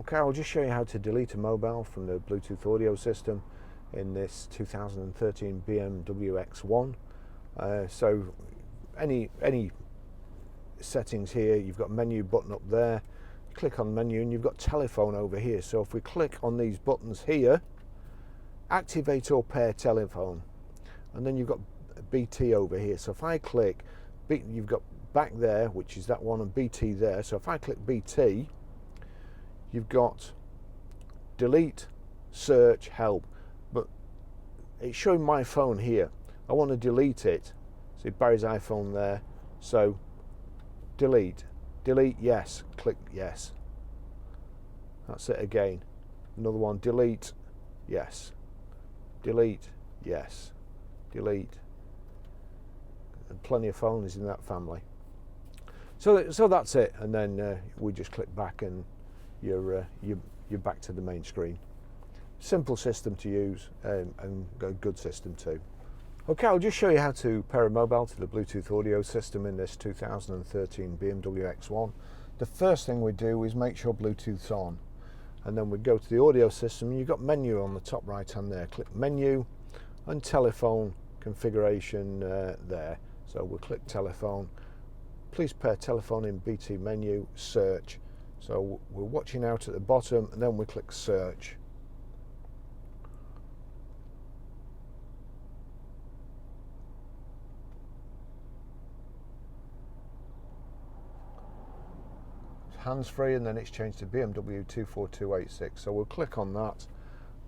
Okay, I'll just show you how to delete a mobile from the Bluetooth audio system in this 2013 BMW X1. So any settings here, you've got menu button up there, click on menu and you've got telephone over here. So if we click on these buttons here, activate or pair telephone, and then you've got BT over here. So if I click, you've got back there, which is that one, and BT there. So if I click BT, you've got delete, search, help, but it's showing my phone here. I want to delete it. See Barry's iPhone there. So delete, yes, click yes. That's it again. Another one, delete, yes, delete, yes, delete. And plenty of phones in that family. So that's it, and then we just click back and you're back to the main screen. Simple system to use, and a good system too. Okay, I'll just show you how to pair a mobile to the Bluetooth audio system in this 2013 BMW X1. The first thing we do is make sure Bluetooth's on, and then we go to the audio system. You've got menu on the top right hand there. Click menu and telephone configuration there. So we'll click telephone. Please pair telephone in BT menu, search. So we're watching out at the bottom, and then we click search. Hands-free, and then it's changed to BMW 24286. So we'll click on that,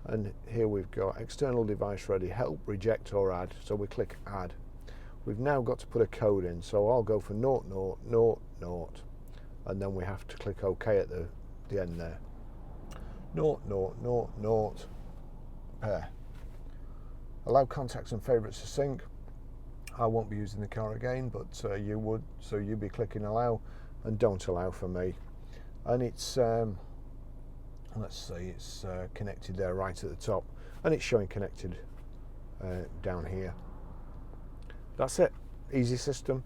and here we've got external device ready, help, reject or add. So we click add. We've now got to put a code in, so I'll go for 0000, and then we have to click OK at the end there. 0000 pair. Allow contacts and favourites to sync. I won't be using the car again, but you would, so you'd be clicking allow and don't allow for me. And it's let's see, it's connected there right at the top, and it's showing connected down here. That's it, easy system,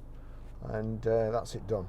and that's it done.